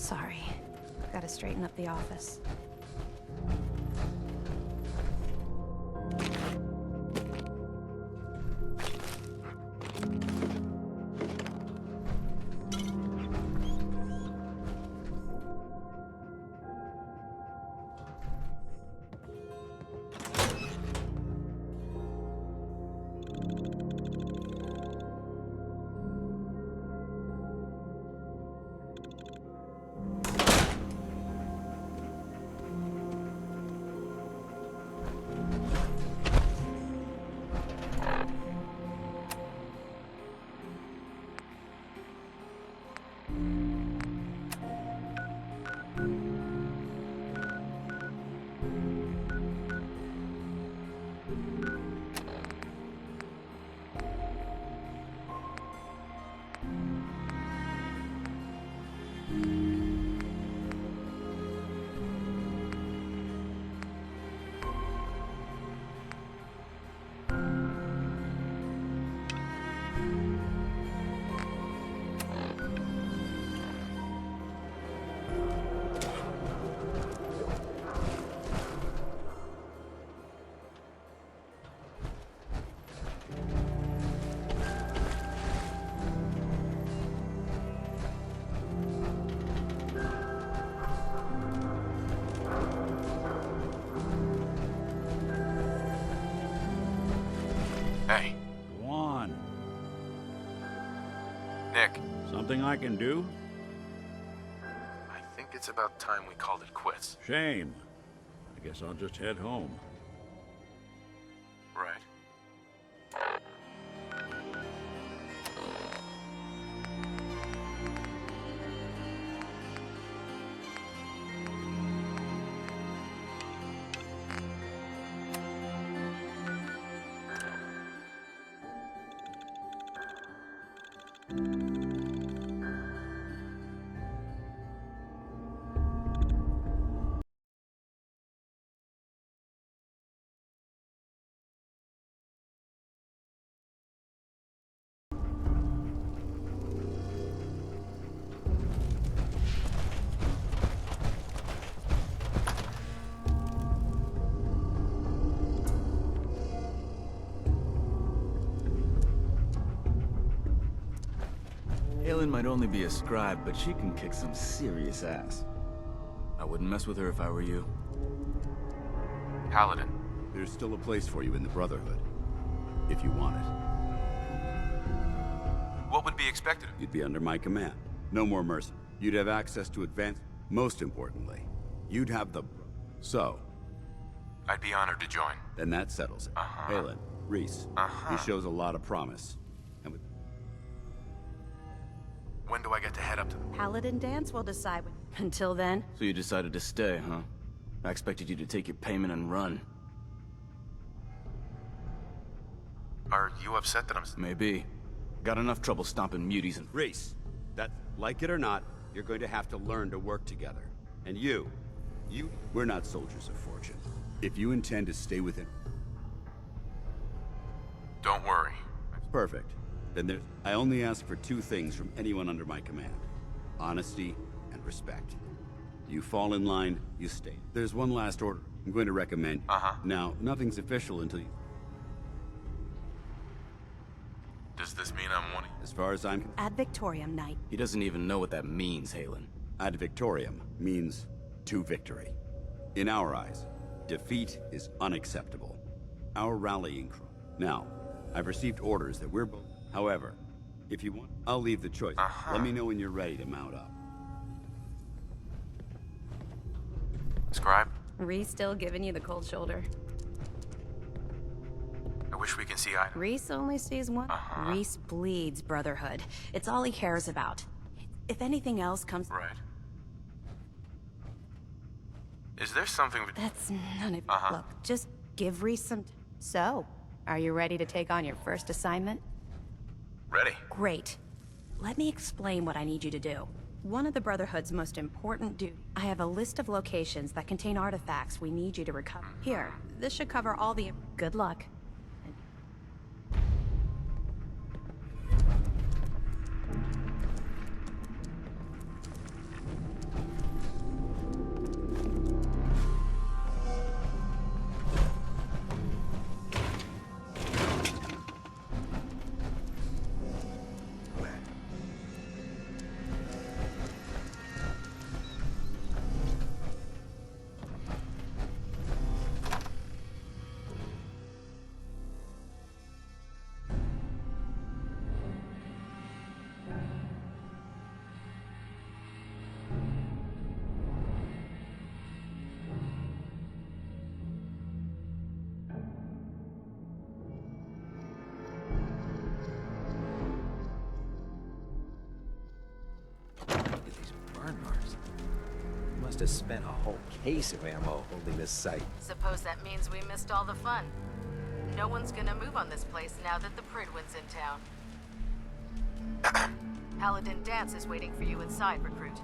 Sorry. Gotta straighten up the office. Hey. Go on. Nick. Something I can do? I think it's about time we called it quits. Shame. I guess I'll just head home. Right. Halen might only be a scribe, but she can kick some serious ass. I wouldn't mess with her if I were you. Paladin. There's still a place for you in the Brotherhood, if you want it. What would be expected of you? You'd be under my command. No more mercy. You'd have access to advanced... Most importantly, you'd have the... So, I'd be honored to join. then that settles it. Halen, Reese, he shows a lot of promise. And with... When do I get to head up to them? Paladin Dance will decide when... Until then... So you decided to stay, huh? I expected you to take your payment and run. Are you upset that I'm... Maybe. Got enough trouble stomping muties and... Reese, that, like it or not, you're going to have to learn to work together. And you... We're not soldiers of fortune. If you intend to stay within... Don't worry. Perfect. Then there's... I only ask for two things from anyone under my command. Honesty and respect. You fall in line, you stay. There's one last order I'm going to recommend. Now, nothing's official until you... Does this mean I'm one of you? As far as I'm... Ad Victoriam Knight. He doesn't even know what that means, Halen. Ad Victoriam means to victory. In our eyes, defeat is unacceptable. Our rallying cry. Now, I've received orders that we're both... However, if you want, I'll leave the choice. Let me know when you're ready to mount up. Scribe? Reese still giving you the cold shoulder. I wish we can see eye to... Reese only sees one. Reese bleeds Brotherhood. It's all he cares about. If anything else comes... Right. Is there something... That's none of... Look, just give Reese some... So, are you ready to take on your first assignment? Ready. Great. Let me explain what I need you to do. One of the Brotherhood's most important duties. I have a list of locations that contain artifacts we need you to recover. Here, this should cover all the... Good luck. must have spent a whole case of ammo holding this site. Suppose that means we missed all the fun. No one's gonna move on this place now that the Pridwin's in town. Paladin Dance is waiting for you inside, recruit.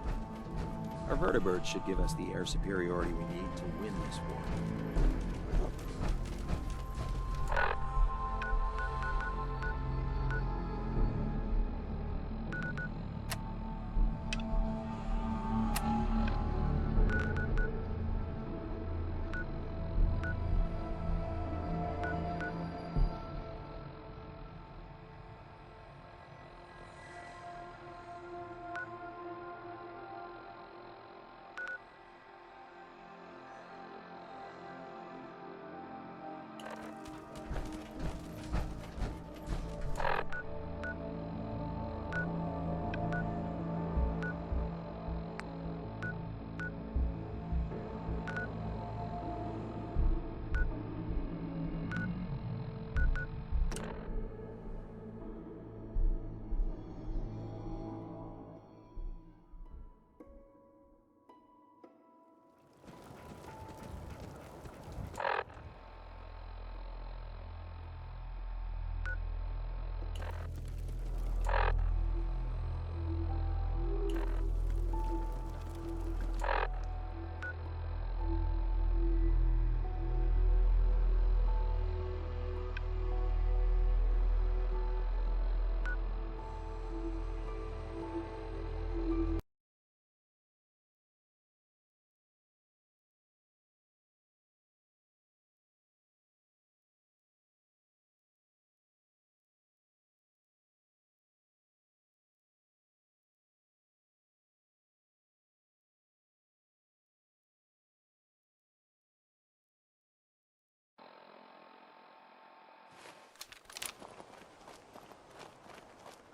Our vertibirds should give us the air superiority we need to win this war.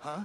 Huh?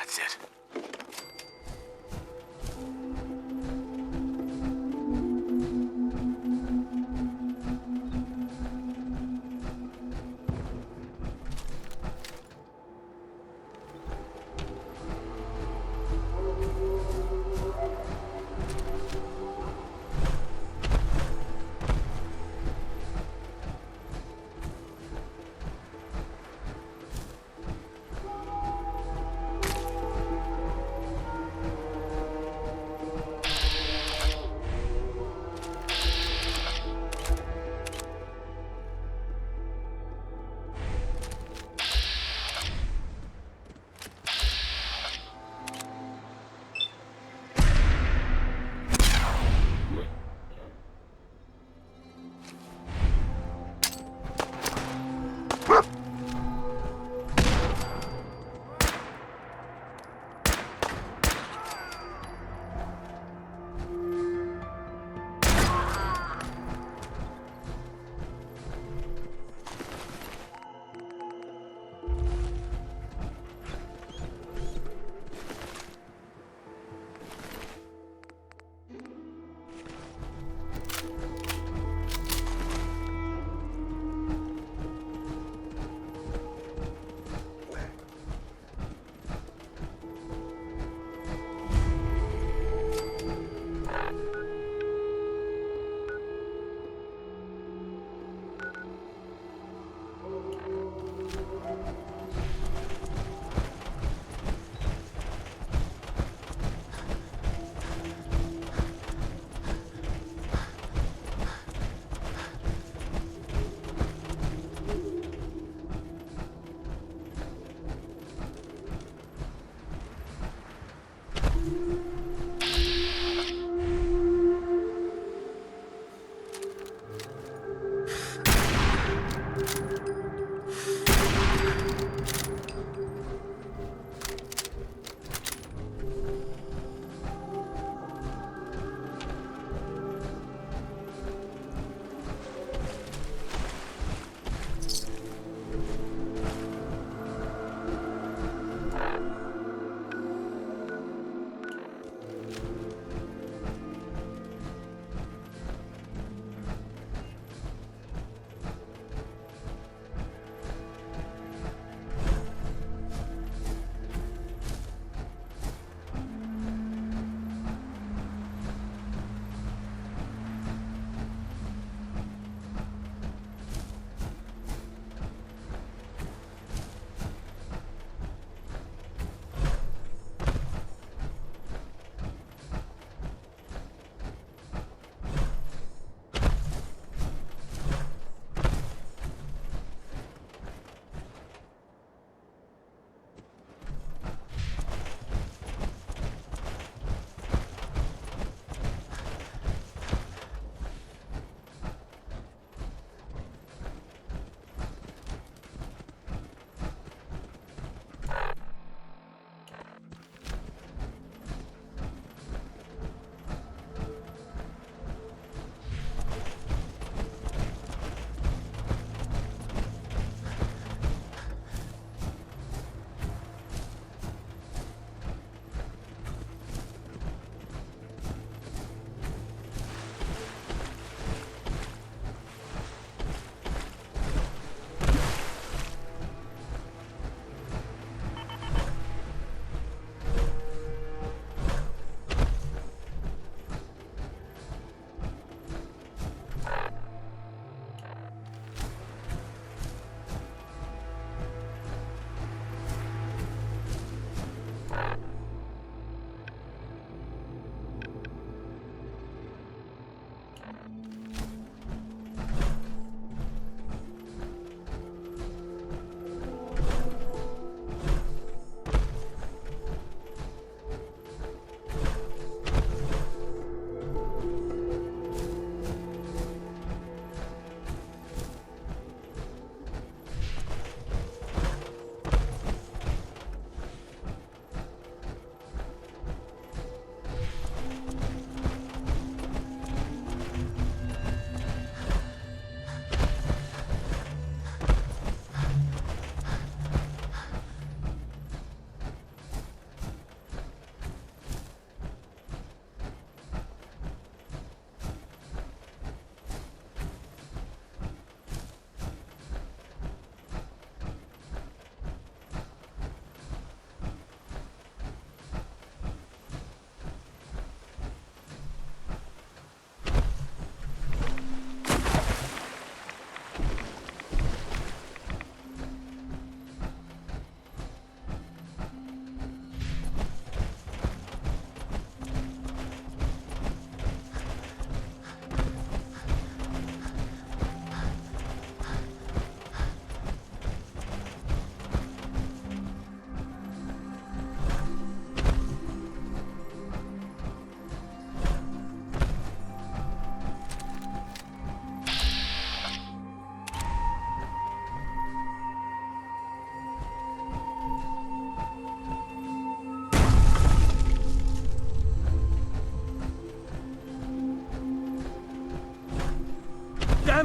That's it.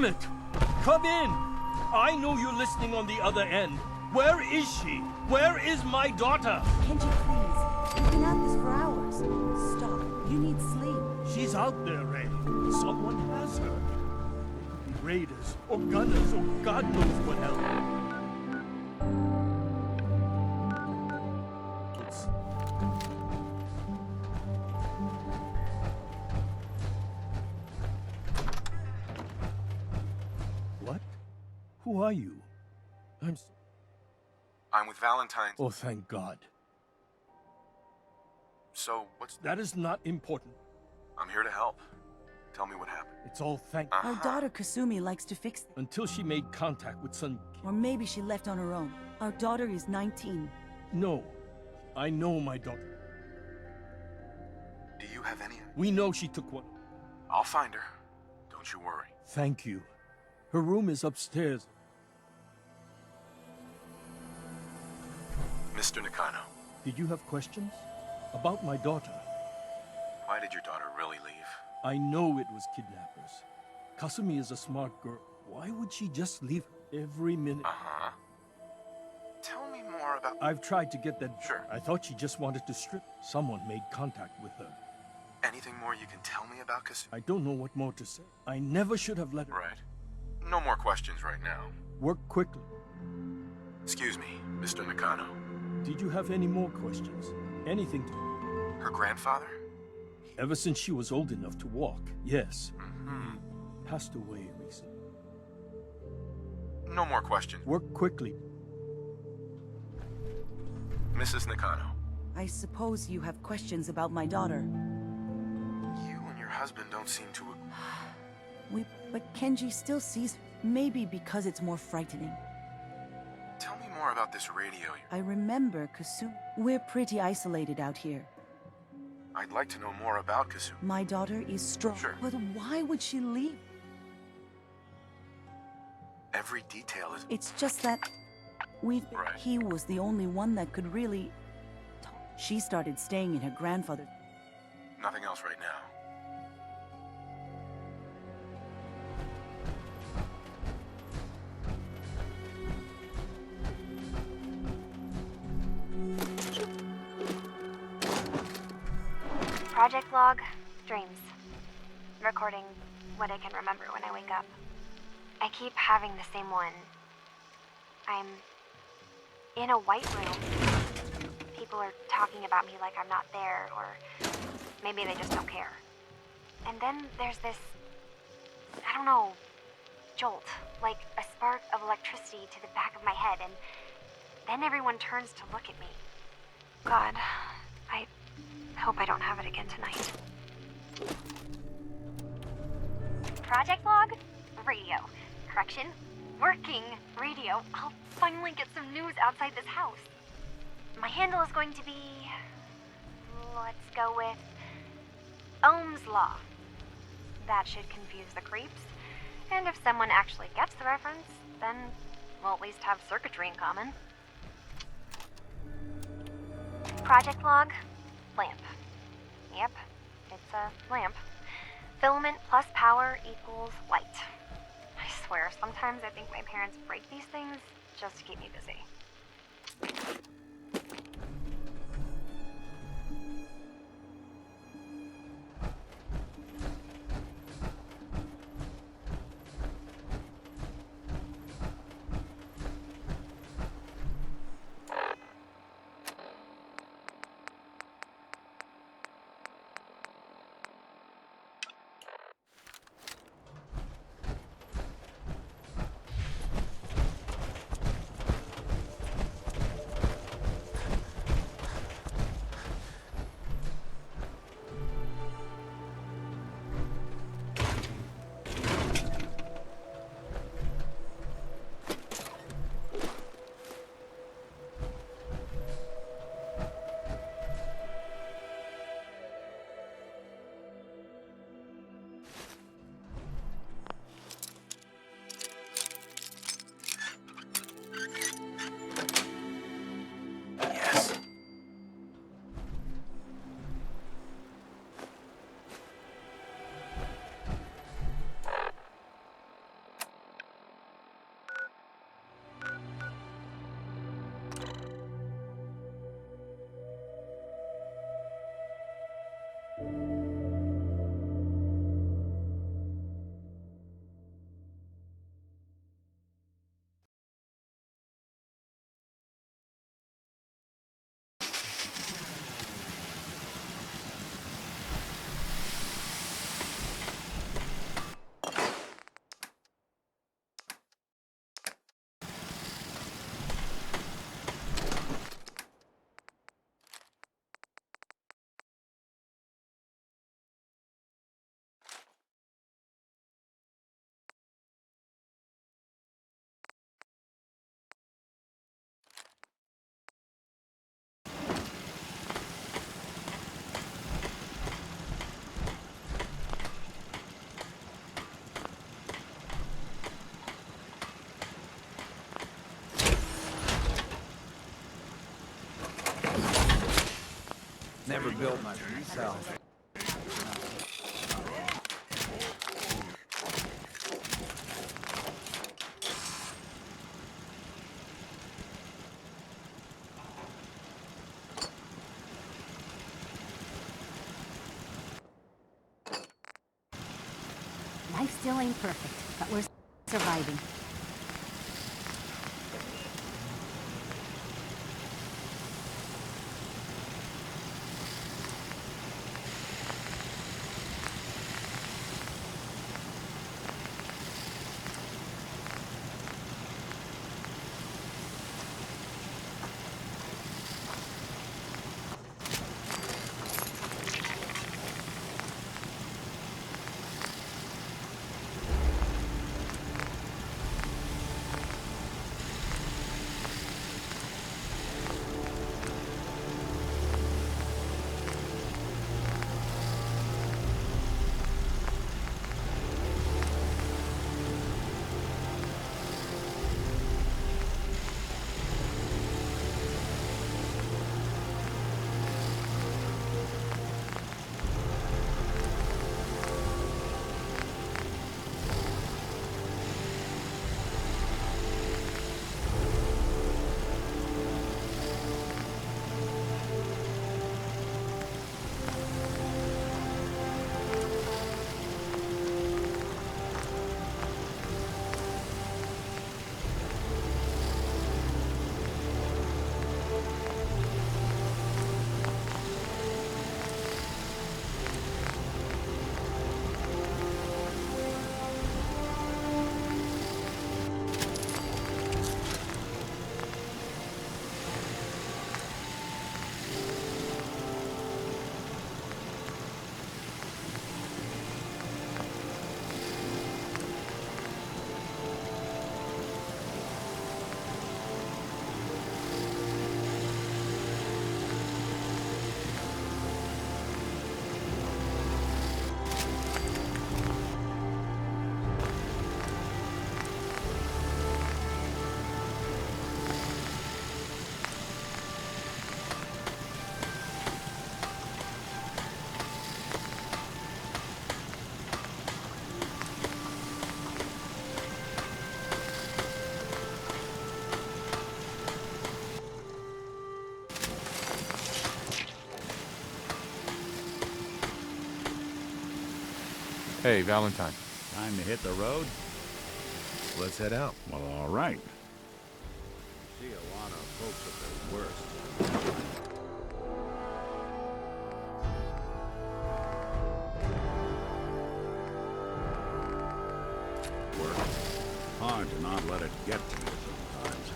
Damn it! Come in! I know you're listening on the other end. Where is she? Where is my daughter? Kenji, please. We've been at this for hours. Stop. You need sleep. She's out there, Ray. Someone has her. They could be raiders, or gunners, or God knows what else. What? Who are you? I'm with Valentine's. Oh, thank God. So, what's... That is not important. I'm here to help. Tell me what happened. It's all thank... Our daughter Kasumi likes to fix them. Until she made contact with some... Or maybe she left on her own. Our daughter is 19. No. I know my daughter. Do you have any... We know she took one. I'll find her. Don't you worry. Thank you. Her room is upstairs. Mr. Nakano, Did you have questions? About my daughter. why did your daughter really leave? I know it was kidnappers. Kasumi is a smart girl. Why would she just leave every minute? Uh-huh. Tell me more about... I've tried to get that... Sure. I thought she just wanted to strip. Someone made contact with her. Anything more you can tell me about Kasumi? I don't know what more to say. I never should have let her... Right. No more questions right now. Work quickly. Excuse me, Mr. Nakano. Did you have any more questions? Anything to... Her grandfather? Ever since she was old enough to walk, yes. Passed away recently. No more questions. Work quickly. Mrs. Nakano, I suppose you have questions about my daughter. you and your husband don't seem to... But Kenji still sees her. Maybe because it's more frightening. Tell me more about this radio. I remember Kasumi. We're pretty isolated out here. I'd like to know more about Kasumi. My daughter is strong. Sure. But why would she leave? Every detail is... It's just that Right. He was the only one that could really... She started staying in her grandfather. Nothing else right now. Project log, dreams. Recording what I can remember when I wake up. I keep having the same one. I'm in a white room. People are talking about me like I'm not there, or maybe they just don't care. And then there's this, I don't know, jolt, like a spark of electricity to the back of my head, and then everyone turns to look at me. God, I hope I don't have it again tonight. Project log? Radio. Correction. Working radio. I'll finally get some news outside this house. My handle is going to be... let's go with... Ohm's Law. That should confuse the creeps. And if someone actually gets the reference, then we'll at least have circuitry in common. Project log? Lamp. Yep, it's a lamp. Filament plus power equals light. I swear, sometimes I think my parents break these things just to keep me busy. Never built much myself. Life still ain't perfect, but we're surviving. Hey, Valentine. Time to hit the road? Let's head out. Well, all right. See a lot of folks at their worst. Work. Hard to not let it get to you sometimes.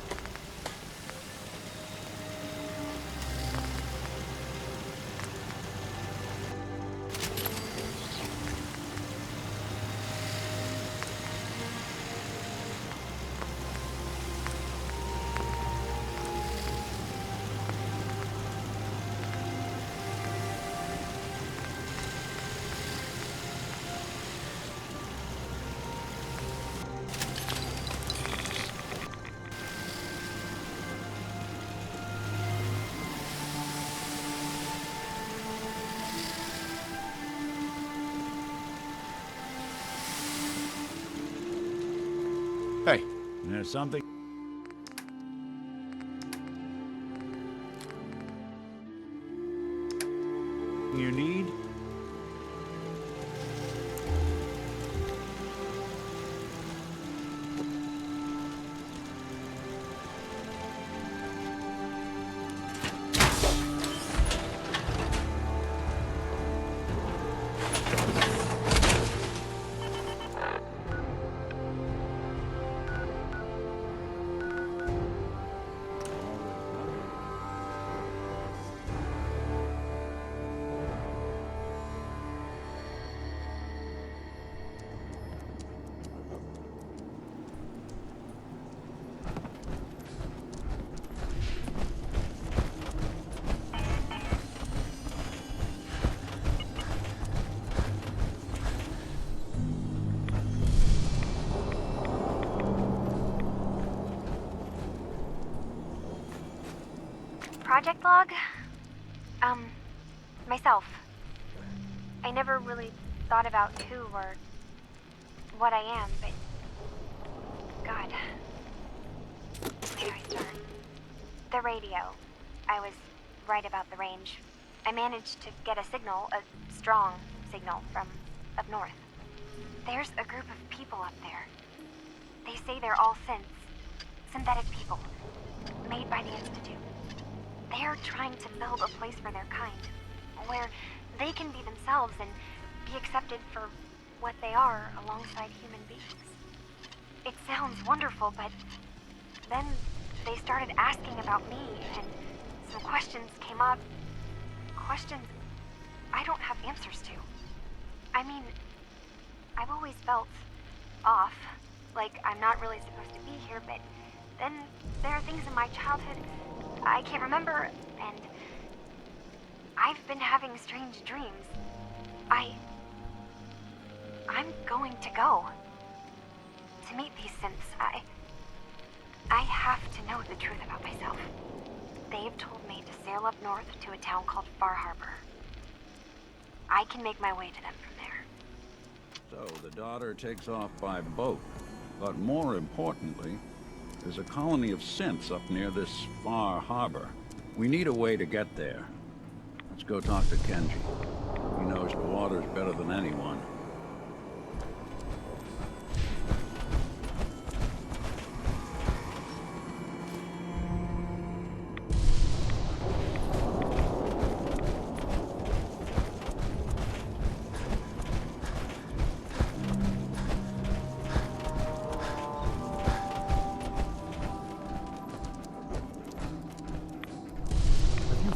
Hey. There's something you need? Project log? myself. I never really thought about who or what I am, but God. Where do I start? The radio. I was right about the range. I managed to get a signal, a strong signal from up north. There's a group of people up there. They say they're all synthetic people, made by the Institute. They're trying to build a place for their kind, where they can be themselves and be accepted for what they are alongside human beings. It sounds wonderful, but then they started asking about me, and some questions came up. Questions I don't have answers to. I mean, I've always felt off, like I'm not really supposed to be here, but then there are things in my childhood I can't remember, and I've been having strange dreams. I'm going to go to meet these synths. I have to know the truth about myself. They've told me to sail up north to a town called Far Harbor. I can make my way to them from there. So the daughter takes off by boat. But more importantly, there's a colony of synths up near this Far Harbor. We need a way to get there. Let's go talk to Kenji. He knows the waters better than anyone.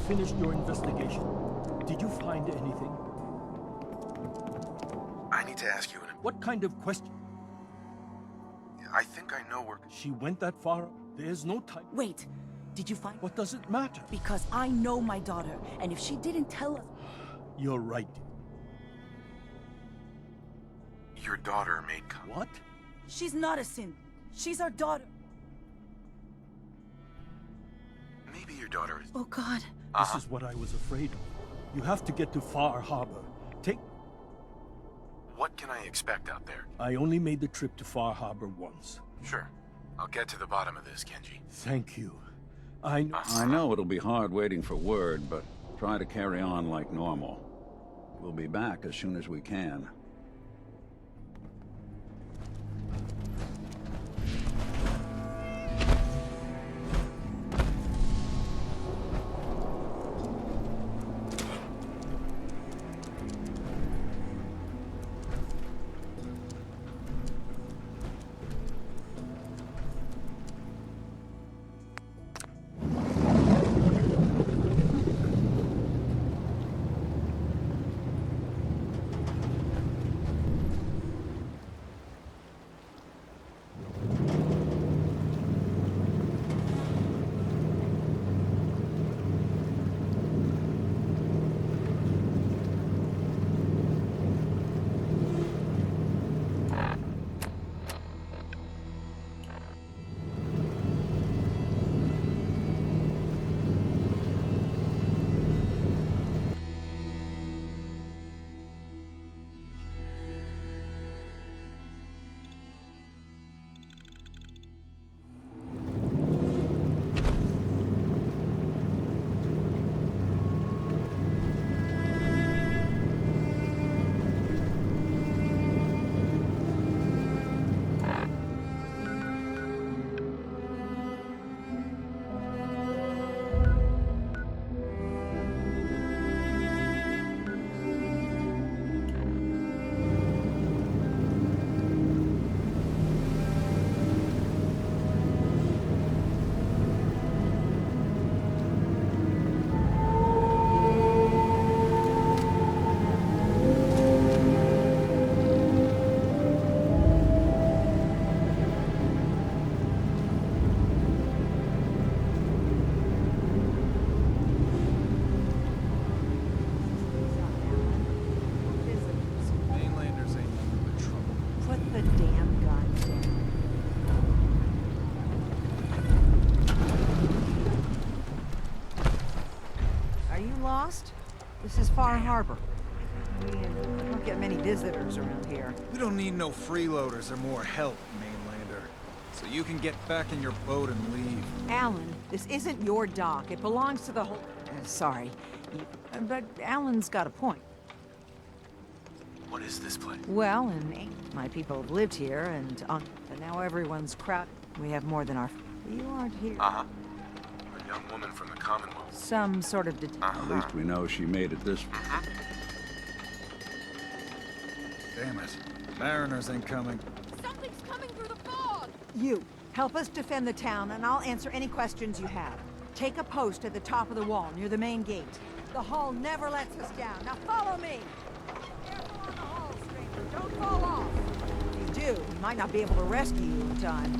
Finished your investigation. Did you find anything? I need to ask you What kind of question? I think I know where... She went that far? There's no time. Wait, did you find... What does it matter? Because I know my daughter, and if she didn't tell us... You're right. Your daughter made... What? She's not a synth. She's our daughter. Maybe your daughter is... Oh, God. This is what I was afraid of. You have to get to Far Harbor. What can I expect out there? I only made the trip to Far Harbor once. Sure. I'll get to the bottom of this, Kenji. Thank you. I know it'll be hard waiting for word, but try to carry on like normal. We'll be back as soon as we can. This is Far Harbor. We don't get many visitors around here. We don't need no freeloaders or more help, mainlander. So you can get back in your boat and leave. Alan, this isn't your dock. It belongs to the whole... sorry. But Alan's got a point. What is this place? Well, my people have lived here, and now everyone's crowded. We have more than our... You aren't here. Uh-huh. A young woman from the Commonwealth. Some sort of... At least we know she made it this far. Damn it. Mariners ain't coming. Something's coming through the fog! You, help us defend the town, and I'll answer any questions you have. Take a post at the top of the wall, near the main gate. The hull never lets us down. Now follow me! Careful on the hull, stranger. Don't fall off. If you do, we might not be able to rescue you in time.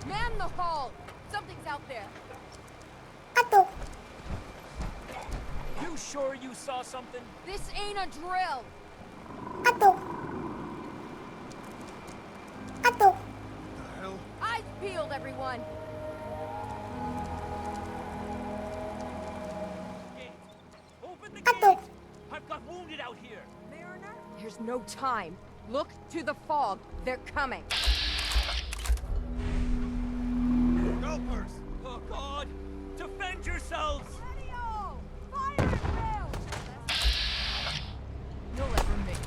Man the hull! Something's out there. You sure you saw something? This ain't a drill. The hell? Eyes peeled, everyone. Gate. Open the gate! I've got wounded out here. Mariner? There's no time. Look to the fog. They're coming. Helpers! Oh, God! Defend yourselves! Radio! Fire at will! You'll ever make it.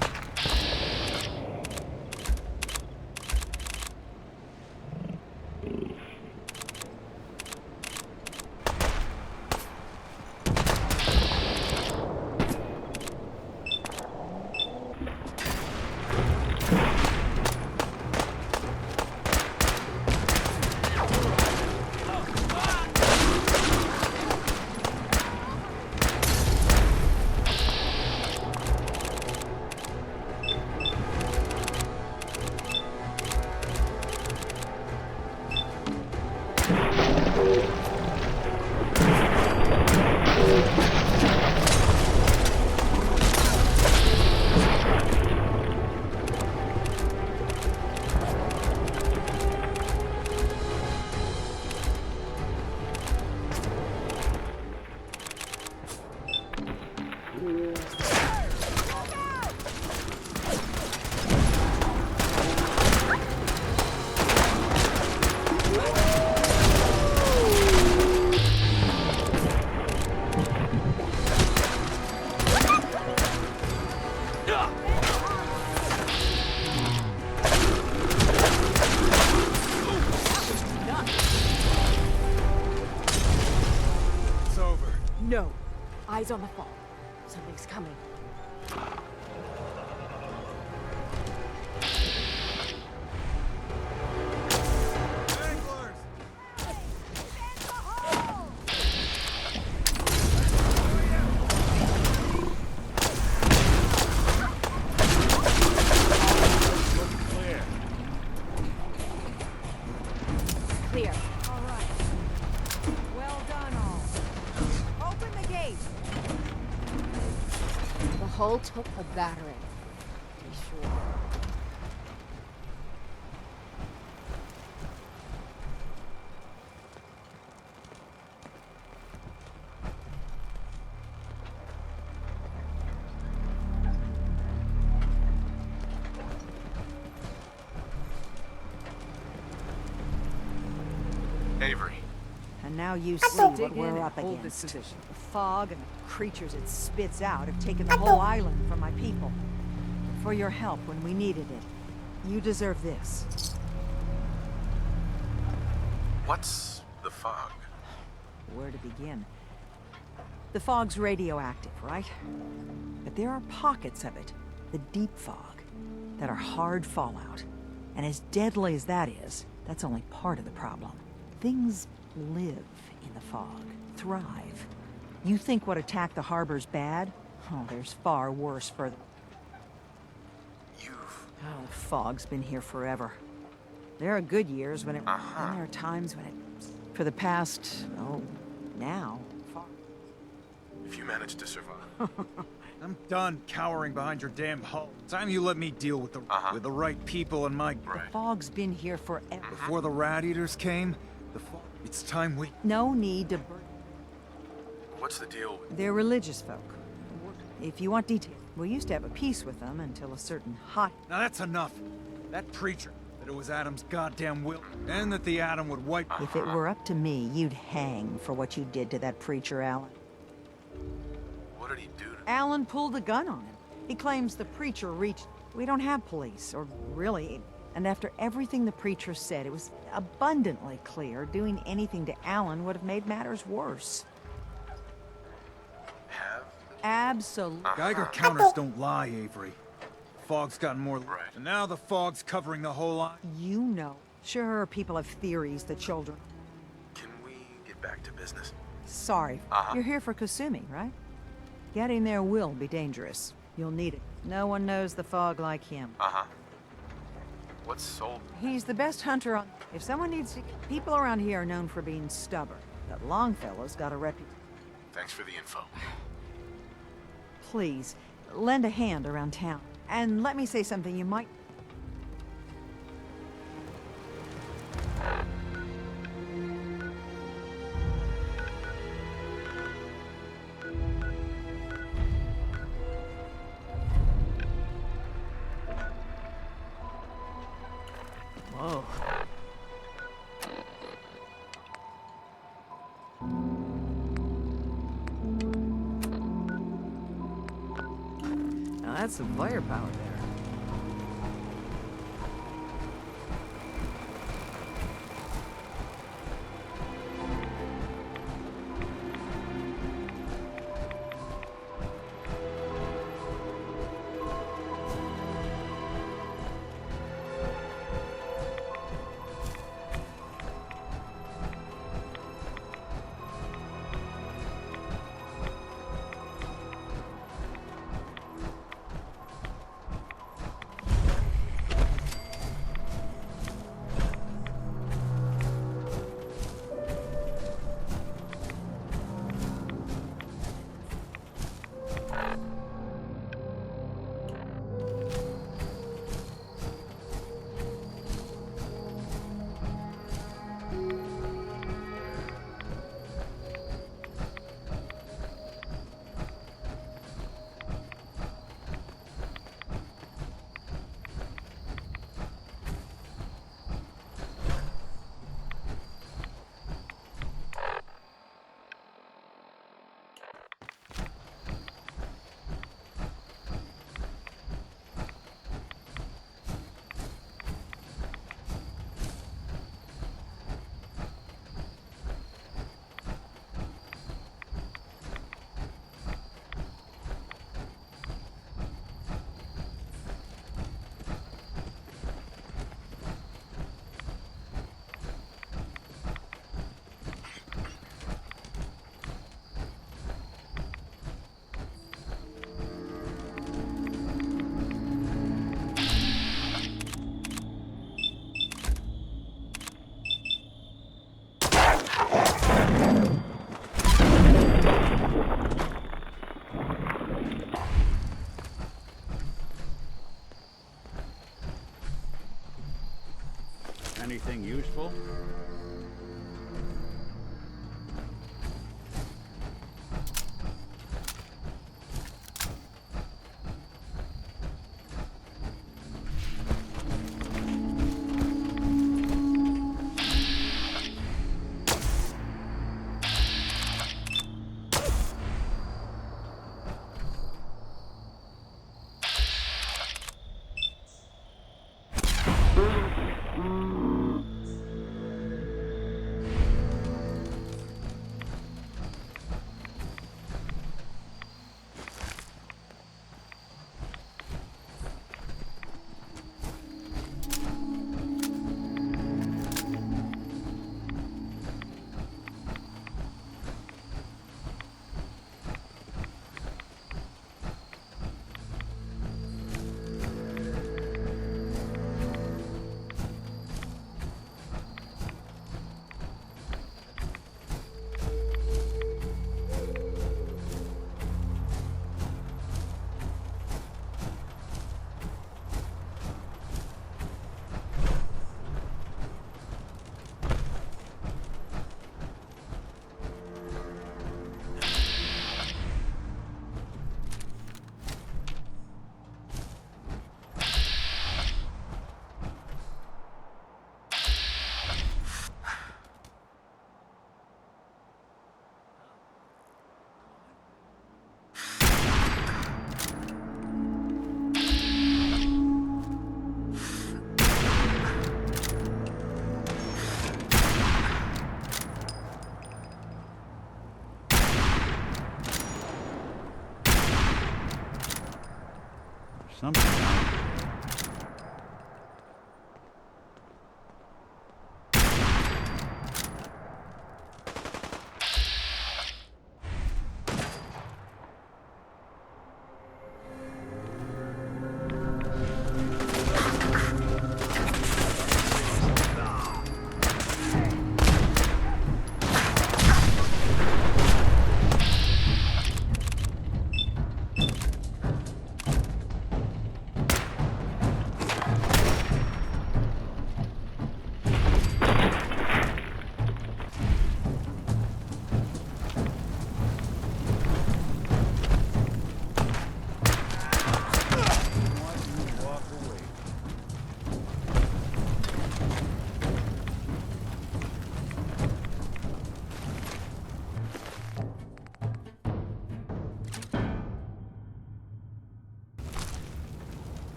No. Eyes on the fog. Something's coming. Clear. All right. Well done, all. Open the gate. The hull took a battering. Be sure. Avery. And now you see what we're up against. The fog and the creatures it spits out have taken the whole island from my people. For your help when we needed it. You deserve this. What's the fog? Where to begin? The fog's radioactive, right? But there are pockets of it, the deep fog, that are hard fallout. And as deadly as that is, that's only part of the problem. Things live in the fog, thrive. You think what attacked the harbor's bad? Oh, there's far worse further. Oh, fog's been here forever. There are good years when it... And there are times when it... For the past... oh, now... If you manage to survive. I'm done cowering behind your damn hull. Time you let me deal with the right people in my... The fog's been here forever. Before the rat eaters came, it's time we... No need to... What's the deal with... They're religious folk. If you want detail, we used to have a peace with them until a certain hot... Now that's enough. That preacher, that it was Adam's goddamn will, and that the Atom would wipe... If it were up to me, you'd hang for what you did to that preacher, Alan. What did he do to... Alan pulled a gun on him. He claims the preacher reached... We don't have police, or really... And after everything the preacher said, it was abundantly clear doing anything to Alan would have made matters worse. Absolutely. Geiger counters don't lie, Avery. Fog's gotten more... And now the fog's covering the whole lot. You know. Sure, people have theories, the children. Can we get back to business? Sorry. You're here for Kasumi, right? Getting there will be dangerous. You'll need it. No one knows the fog like him. What's sold? He's the best hunter on... If someone needs to... People around here are known for being stubborn. That Longfellow's got a reputation. Thanks for the info. Please, lend a hand around town. And let me say something you might... Whoa. Now that's some firepower there. Anything useful?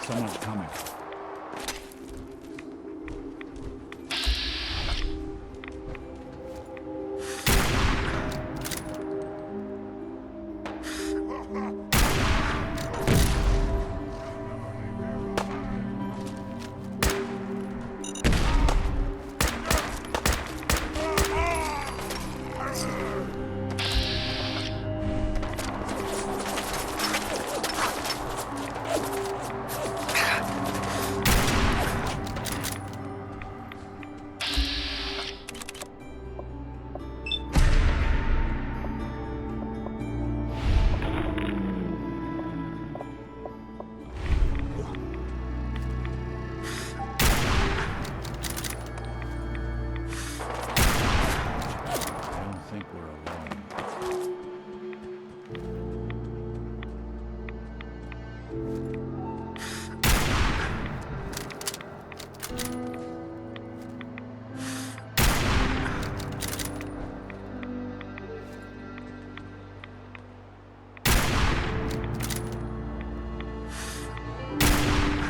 Someone's coming.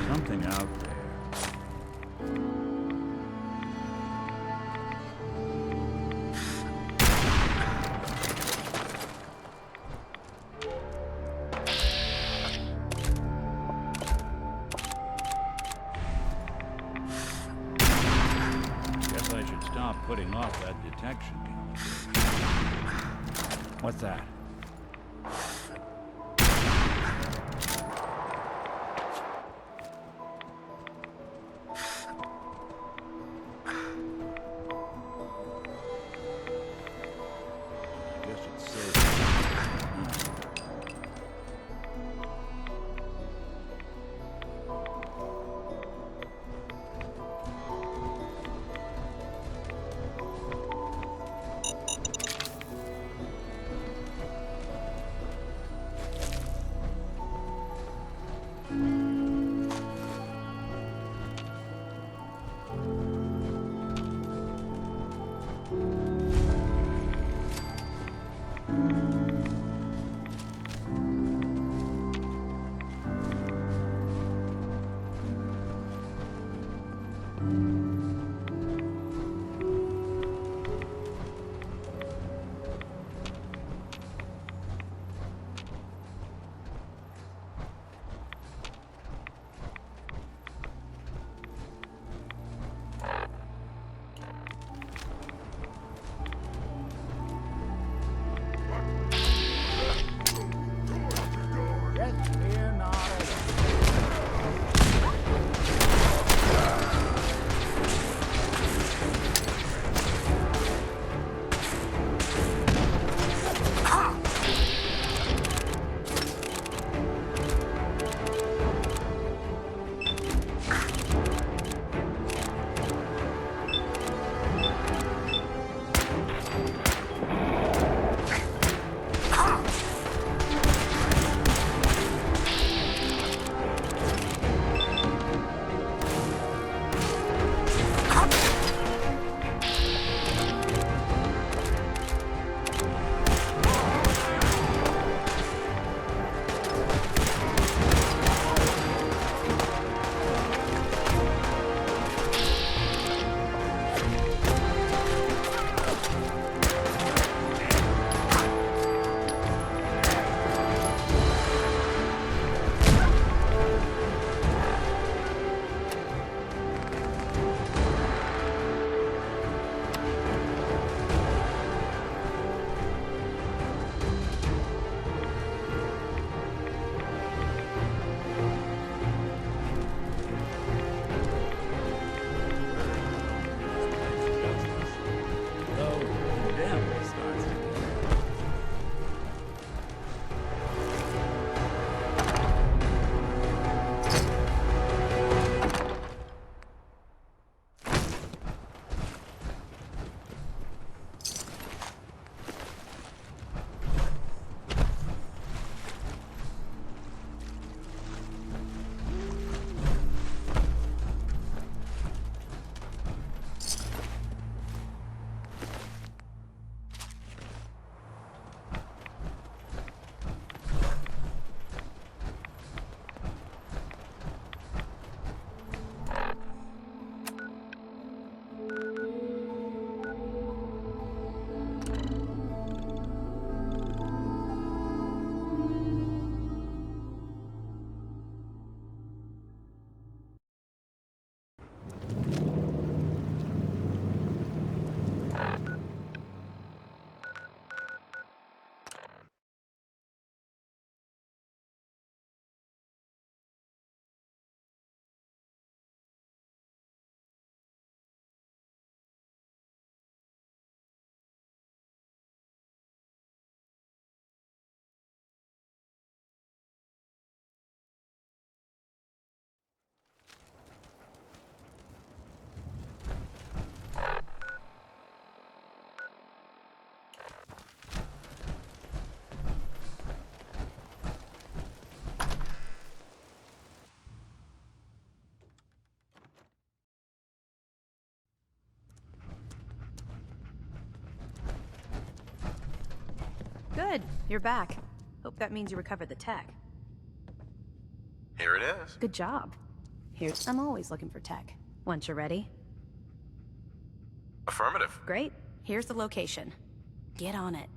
Something out there. Guess I should stop putting off that detection. What's that? Guess it's safe. Good. You're back. Hope that means you recovered the tech. Here it is. Good job. I'm always looking for tech. Once you're ready. Affirmative. Great. Here's the location. Get on it.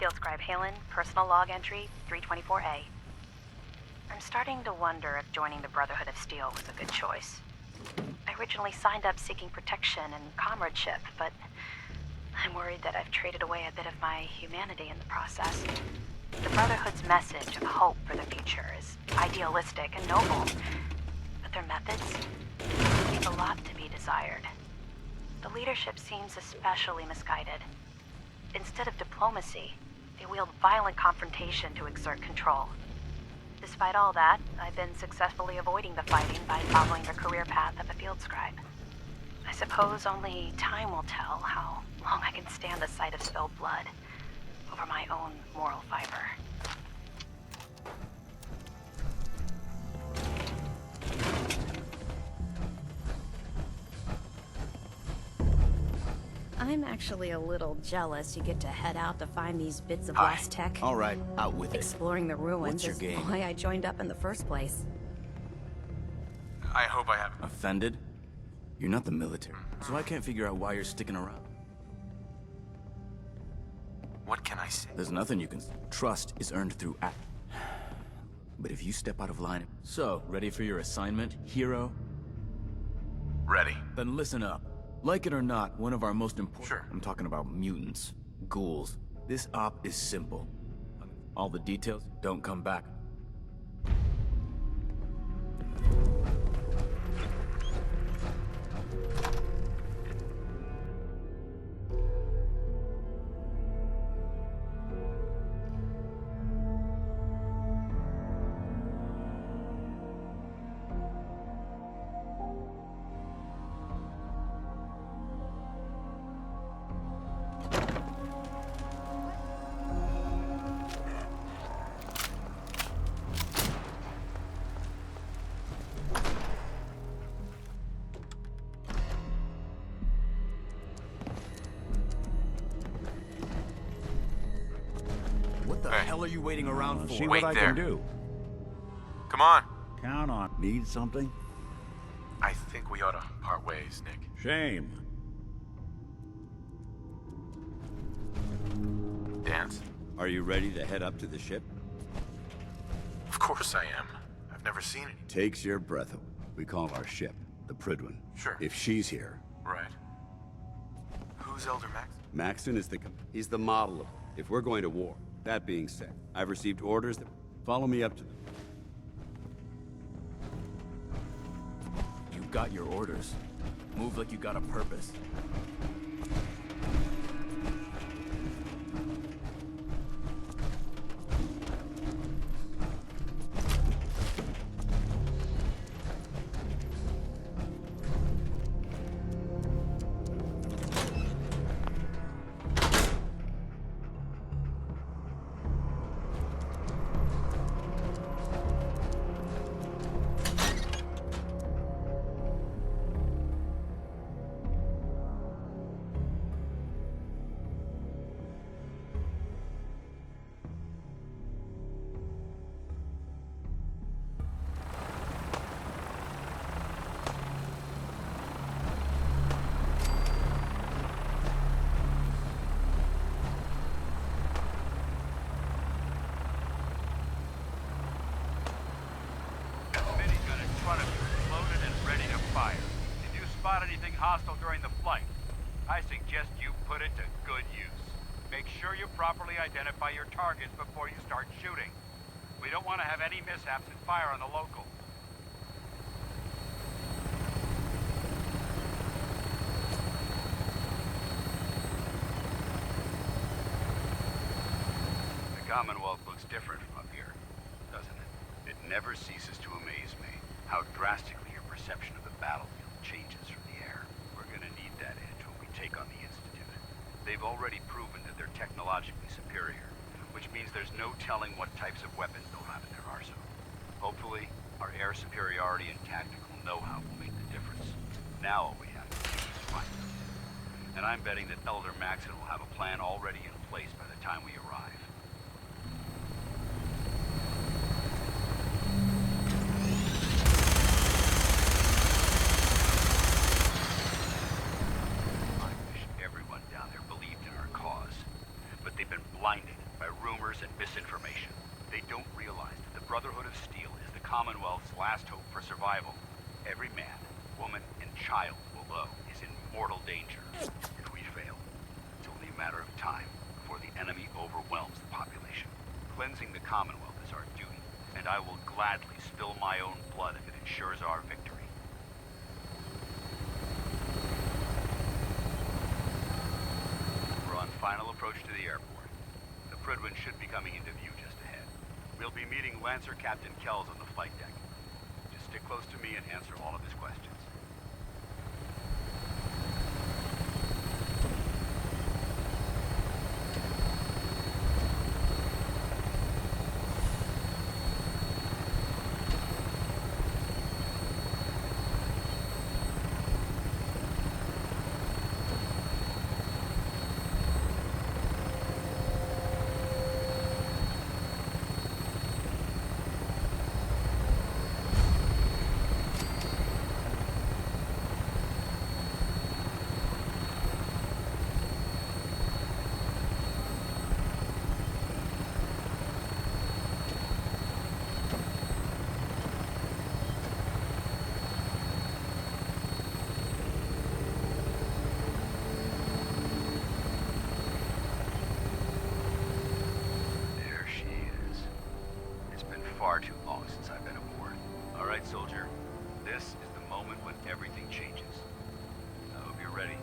Field scribe Halen, personal log entry 324A. I'm starting to wonder if joining the Brotherhood of Steel was a good choice. I originally signed up seeking protection and comradeship, but I'm worried that I've traded away a bit of my humanity in the process. The Brotherhood's message of hope for the future is idealistic and noble, but their methods leave a lot to be desired. The leadership seems especially misguided. Instead of diplomacy, they wield violent confrontation to exert control. Despite all that, I've been successfully avoiding the fighting by following the career path of a field scribe. I suppose only time will tell how long I can stand the sight of spilled blood over my own moral fiber. I'm actually a little jealous you get to head out to find these bits of lost tech. All right, out with it. Exploring the ruins What's your is game? why I joined up in the first place. I hope I haven't. Offended? You're not the military, so I can't figure out why you're sticking around. What can I say? There's nothing you can... Trust is earned through act. But if you step out of line... So, ready for your assignment, hero? Ready. Then listen up. Like it or not, one of our most important... Sure. I'm talking about mutants. Ghouls. This op is simple. All the details, don't come back. What the hell are you waiting around for? See Wait what I there. can do. Come on. Count on. Need something? I think we ought to part ways, Nick. Shame. Dance. Are you ready to head up to the ship? Of course I am. I've never seen it. Takes your breath away. We call our ship the Pridwin. Sure. If she's here, Right. Who's Elder Max? Maxon is he's the model of... If we're going to war. That being said, I've received orders that... Follow me up to the... You got your orders. Move like you got a purpose. hostile during the flight. I suggest you put it to good use. Make sure you properly identify your targets before you start shooting. We don't want to have any mishaps and fire on the local. The Commonwealth looks different from up here, doesn't it? It never ceases to amaze me how drastically your perception of the battlefield changes from the air. We're gonna need that edge when we take on the Institute. They've already proven that they're technologically superior, which means there's no telling what types of weapons they'll have in their arsenal. Hopefully, our air superiority and tactical know-how will make the difference. Now all we have to do is find them. And I'm betting that Elder Maxon will have a plan already in place by the time we arrive. I wish everyone down there believed in our cause, but they've been blinded by rumors and misinformation. They don't realize that the Brotherhood of Steel is the Commonwealth's last hope for survival. Every man, woman, and child below is in mortal danger. If we fail, it's only a matter of time before the enemy overwhelms the population. Cleansing the Commonwealth is our duty, and I will gladly spill my own blood if it ensures our victory. We're on final approach to the airport. The Prydwen should be coming into view just ahead. We'll be meeting Lancer Captain Kells on the flight deck. Just stick close to me and answer all of his questions. Far too long since I've been aboard. All right, soldier. This is the moment when everything changes. I hope you're ready.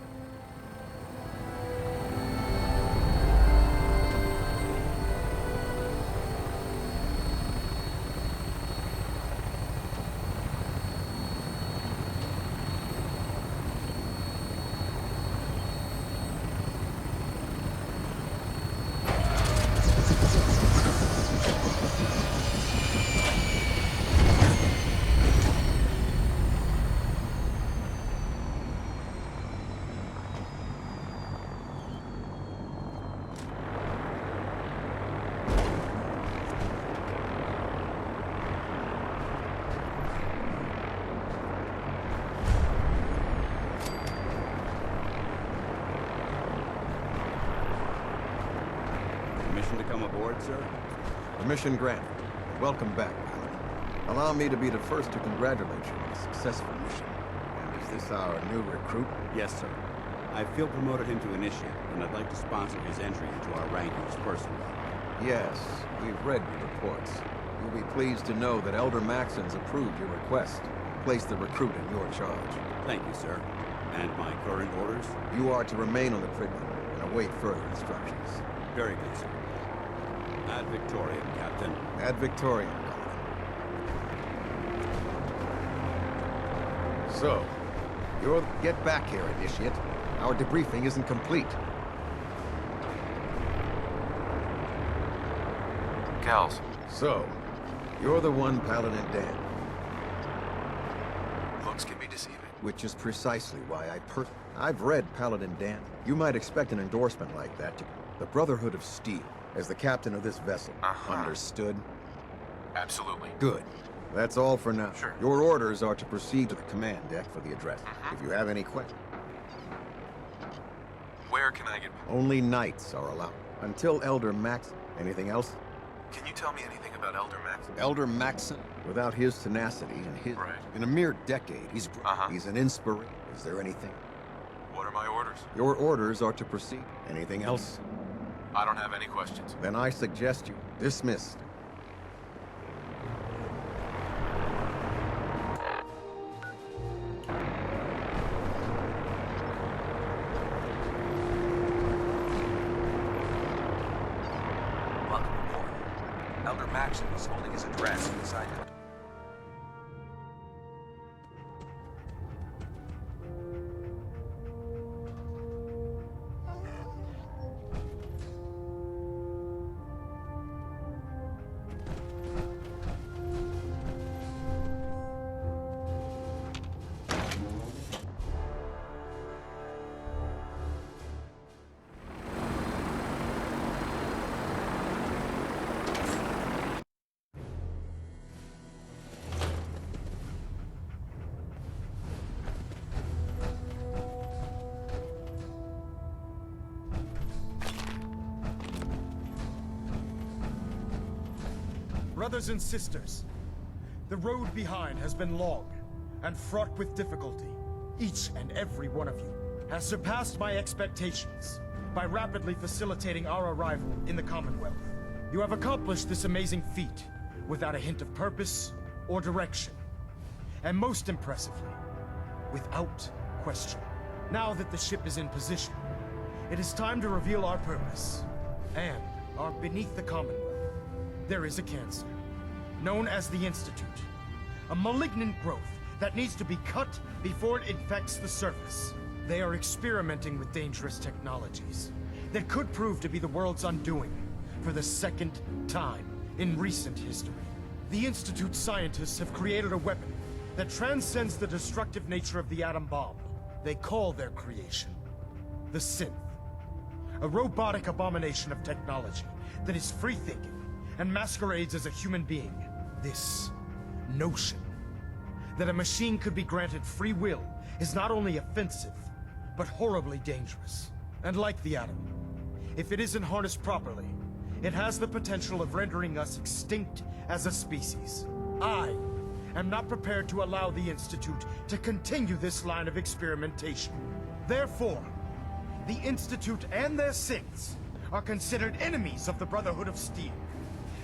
Permission to come aboard, sir? Permission granted. Welcome back, Paladin. Allow me to be the first to congratulate you on a successful mission. And is this our new recruit? Yes, sir. I feel promoted him to initiate, and I'd like to sponsor his entry into our rankings personally. Yes, we've read your reports. You'll be pleased to know that Elder Maxon's approved your request. Place the recruit in your charge. Thank you, sir. And my current orders? You are to remain on the Prydwen and await further instructions. Very good, sir. Ad Victoriam, Captain. Ad Victoriam, Paladin. So, you're... Get back here, Initiate. Our debriefing isn't complete. Kells. So, you're the one Paladin Dan. Looks can be deceiving. Which is precisely why I've read Paladin Dan. You might expect an endorsement like that to the Brotherhood of Steel, as the captain of this vessel. Understood? Absolutely. Good. That's all for now. Sure. Your orders are to proceed to the command deck for the address. If you have any questions... Where can I get... Only knights are allowed. Until Elder Maxon. Anything else? Can you tell me anything about Elder Maxon? Elder Maxon, without his tenacity and his... Right. In a mere decade, he's an inspiration. Is there anything? What are my orders? Your orders are to proceed. Anything else? I don't have any questions. Then I suggest you dismissed. Welcome aboard. Elder Maxon is holding his address in this island. Brothers and sisters, the road behind has been long and fraught with difficulty. Each and every one of you has surpassed my expectations by rapidly facilitating our arrival in the Commonwealth. You have accomplished this amazing feat without a hint of purpose or direction. And most impressively, without question. Now that the ship is in position, it is time to reveal our purpose. And beneath the Commonwealth, there is a cancer, known as the Institute. A malignant growth that needs to be cut before it infects the surface. They are experimenting with dangerous technologies that could prove to be the world's undoing for the second time in recent history. The Institute scientists have created a weapon that transcends the destructive nature of the atom bomb. They call their creation the Synth. A robotic abomination of technology that is free-thinking and masquerades as a human being. This notion that a machine could be granted free will is not only offensive, but horribly dangerous. And like the atom, if it isn't harnessed properly, it has the potential of rendering us extinct as a species. I am not prepared to allow the Institute to continue this line of experimentation. Therefore, the Institute and their synths are considered enemies of the Brotherhood of Steel,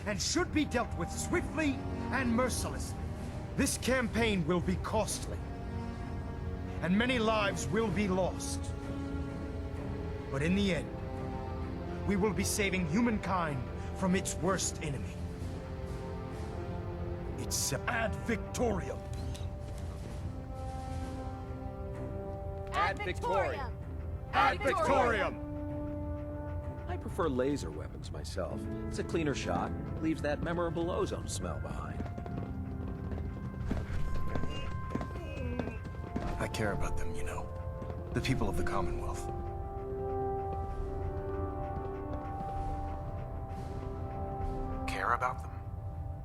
and should be dealt with swiftly and mercilessly. This campaign will be costly, and many lives will be lost. But in the end, we will be saving humankind from its worst enemy. It's ad victoriam. Ad victoriam. Ad victoriam. I prefer laser weapons myself. It's a cleaner shot, leaves that memorable ozone smell behind. I care about them, you know. The people of the Commonwealth. Care about them?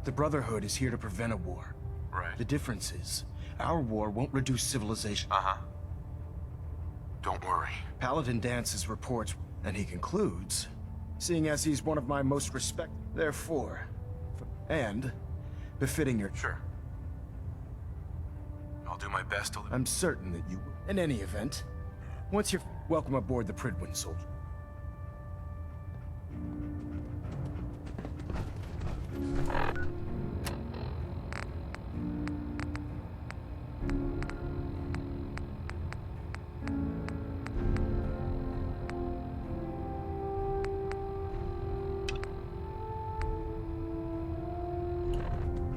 The Brotherhood is here to prevent a war. Right. The difference is, our war won't reduce civilization. Uh-huh. Don't worry. Paladin Dance's reports, and he concludes, seeing as he's one of my most respected, therefore, and befitting your... Sure. I'll do my best to... I'm certain that you will. In any event, once you're welcome aboard the Pridwin, soldier.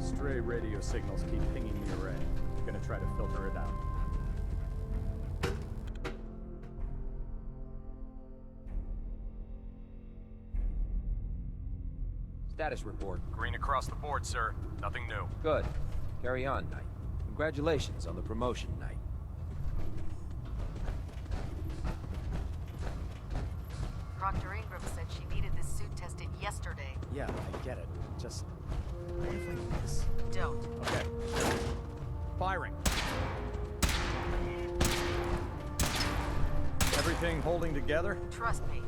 Stray radio signals keep pinging the array. I'm gonna try to filter it out. Status report. Green across the board, sir. Nothing new. Good. Carry on, Knight. Congratulations on the promotion, Knight. Proctor Ingram said she needed this suit tested yesterday. Yeah, I get it. Just... what if I miss? Don't. Okay. Firing. Everything holding together? Trust me,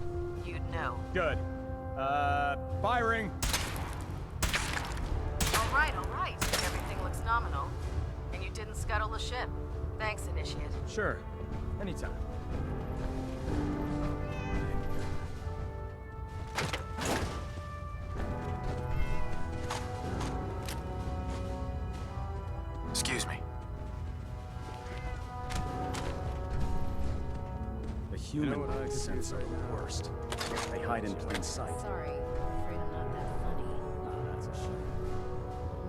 you'd know. Good. Firing. All right. Everything looks nominal. And you didn't scuttle the ship. Thanks, Initiate. Sure. Anytime. Excuse me. The human sense are the worst. They hide in plain sight. Sorry. Afraid I'm not that funny. Oh, that's a shame.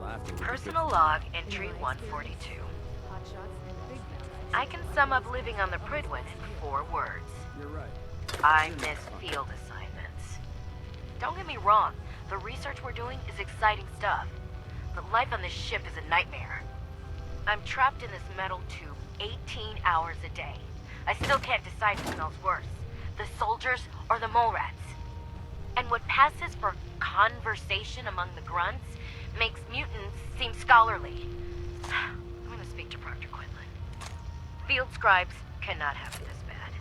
Laughter with Personal log entry 142. I can sum up living on the Pridwin in 4 words. You're right. I miss field assignments. Don't get me wrong, the research we're doing is exciting stuff. But life on this ship is a nightmare. I'm trapped in this metal tube 18 hours a day. I still can't decide who smells worse, the soldiers or the mole rats. And what passes for conversation among the grunts makes mutants seem scholarly. I'm gonna speak to Proctor Quinlan. Field scribes cannot have it this bad.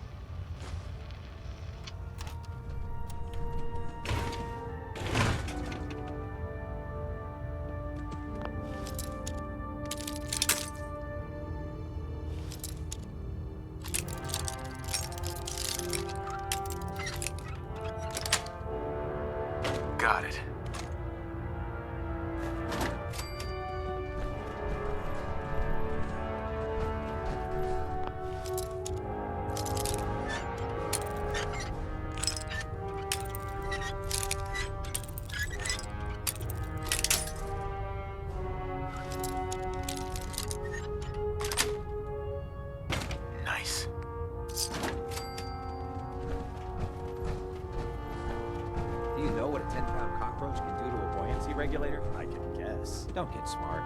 regulator? I can guess. Don't get smart.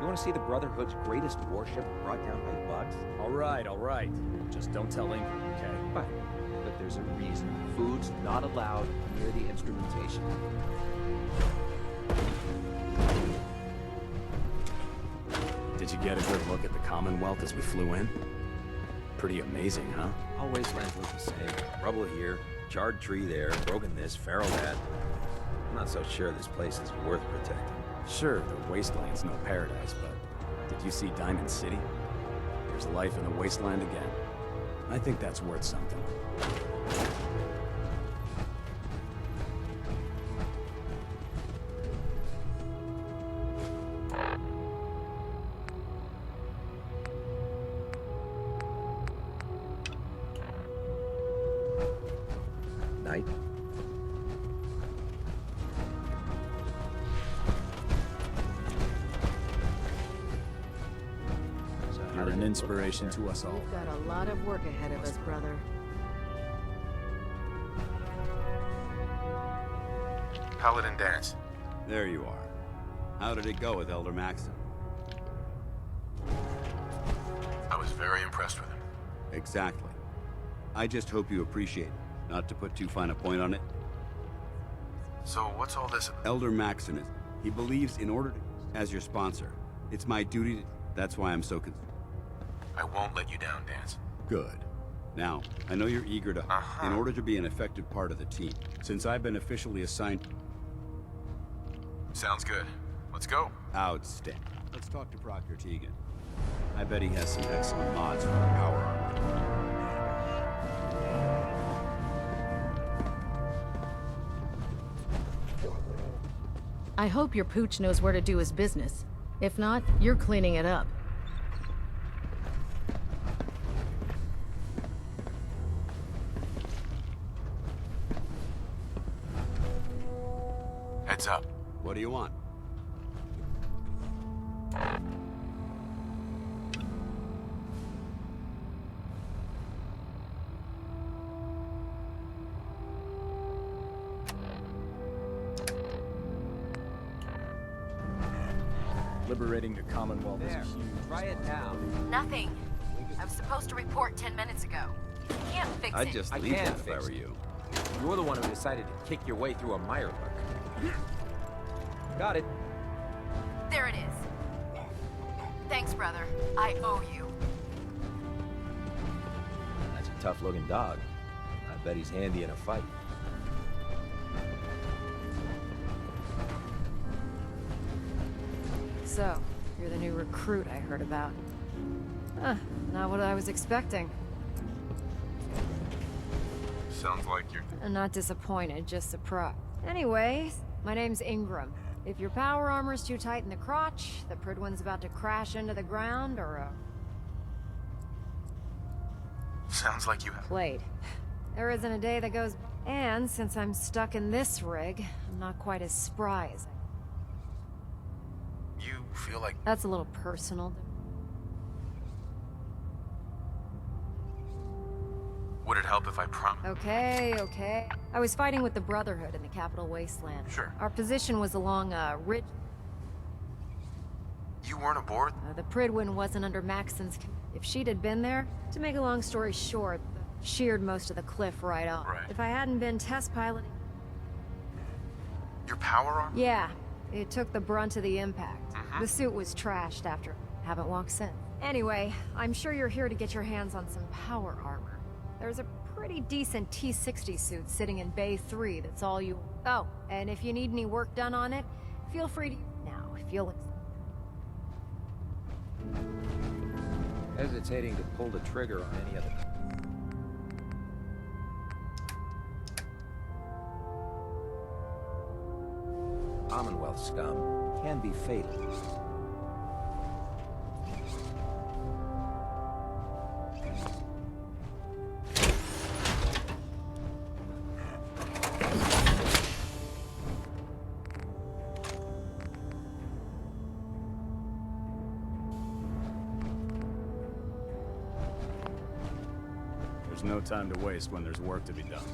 You want to see the Brotherhood's greatest warship brought down by bugs? All right. Just don't tell Ingram, okay? But there's a reason. Food's not allowed near the instrumentation. Did you get a good look at the Commonwealth as we flew in? Pretty amazing, huh? All wastelands look the same. Rubble here, charred tree there, broken this, feral that. I'm not so sure this place is worth protecting. Sure, the wasteland's no paradise, but did you see Diamond City? There's life in the wasteland again. I think that's worth something. Night? You're an inspiration to us all. We've got a lot of work ahead of us, brother. Paladin dance. There you are. How did it go with Elder Maxon? I was very impressed with him. Exactly. I just hope you appreciate it. Not to put too fine a point on it. So what's all this about? Elder Maxon is... He believes in order to... As your sponsor, it's my duty to... That's why I'm so concerned. I won't let you down, Dance. Good. Now, I know you're eager to... In order to be an effective part of the team, since I've been officially assigned... Sounds good. Let's go. Outstanding. Let's talk to Proctor Tegan. I bet he has some excellent mods for the power armor. I hope your pooch knows where to do his business. If not, you're cleaning it up. Heads up. What do you want? Liberating the Commonwealth is a huge... Try it now. Nothing. I was supposed to report 10 minutes ago. You can't fix it. I'd just leave that if I were you. You're the one who decided to kick your way through a mire work. Got it. There it is. Thanks, brother. I owe you. That's a tough-looking dog. I bet he's handy in a fight. So, you're the new recruit I heard about. Huh, not what I was expecting. Sounds like you're... I'm not disappointed, just surprised. Anyway, my name's Ingram. If your power armor's too tight in the crotch, the Pridwin's about to crash into the ground, or Sounds like you have... played. There isn't a day that goes... And since I'm stuck in this rig, I'm not quite as spry as You feel like... That's a little personal. Would it help if I promised? Okay. I was fighting with the Brotherhood in the Capital Wasteland. Sure. Our position was along a ridge. You weren't aboard? The Pridwin wasn't under Maxon's... If she'd had been there, to make a long story short, sheared most of the cliff right off. Right. If I hadn't been test piloting... Your power armor? Yeah, it took the brunt of the impact. The suit was trashed after... Haven't walked since. Anyway, I'm sure you're here to get your hands on some power armor. There's a pretty decent T-60 suit sitting in Bay 3 that's all you... Oh, and if you need any work done on it, feel free to... Now, if you'll... Hesitating to pull the trigger on any of it. Commonwealth scum can be fatal. There's no time to waste when there's work to be done.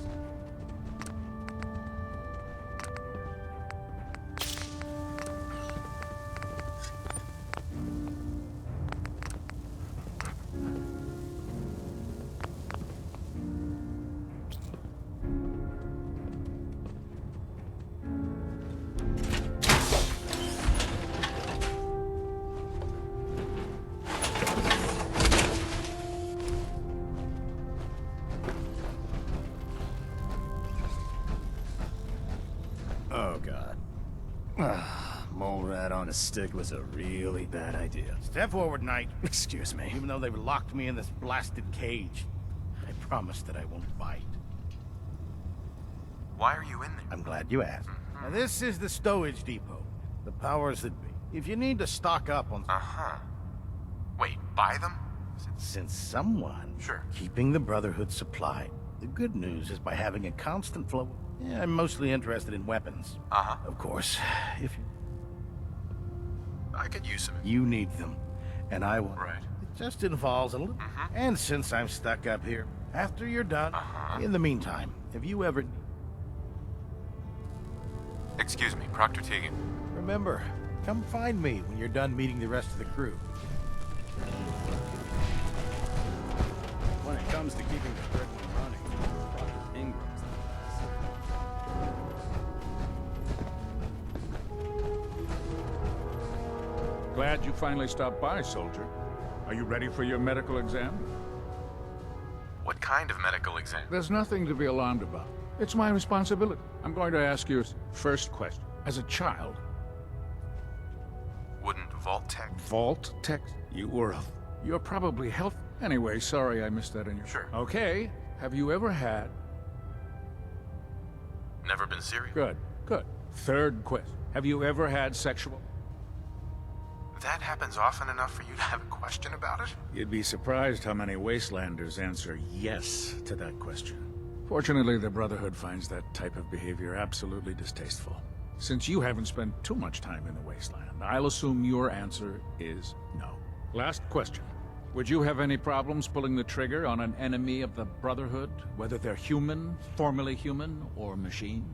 Mole rat on a stick was a really bad idea. Step forward, Knight. Excuse me. Even though they've locked me in this blasted cage, I promise that I won't bite. Why are you in there? I'm glad you asked. Now, this is the stowage depot. The powers that be. If you need to stock up on... Uh-huh. Wait, buy them? Since someone... Sure. Keeping the Brotherhood supplied. The good news is by having a constant flow... Yeah, I'm mostly interested in weapons. Uh-huh. Of course, if you... I could use some. You need them, and I will. Right. It just involves a little... And since I'm stuck up here, after you're done, in the meantime, if you ever... Excuse me, Proctor Tegan. Remember, come find me when you're done meeting the rest of the crew. When it comes to keeping the Brooklyn running, Dr. Ingram's Glad you finally stopped by, soldier. Are you ready for your medical exam? What kind of medical exam? There's nothing to be alarmed about. It's my responsibility. I'm going to ask you first question. As a child... Wouldn't Vault Tech... Vault Tech? You're probably healthy. Anyway, sorry I missed that in your... Sure. Okay. Have you ever had... Never been serious? Good, good. Third question. Have you ever had sexual... That happens often enough for you to have a question about it? You'd be surprised how many Wastelanders answer yes to that question. Fortunately, the Brotherhood finds that type of behavior absolutely distasteful. Since you haven't spent too much time in the Wasteland, I'll assume your answer is no. Last question. Would you have any problems pulling the trigger on an enemy of the Brotherhood, whether they're human, formerly human, or machine?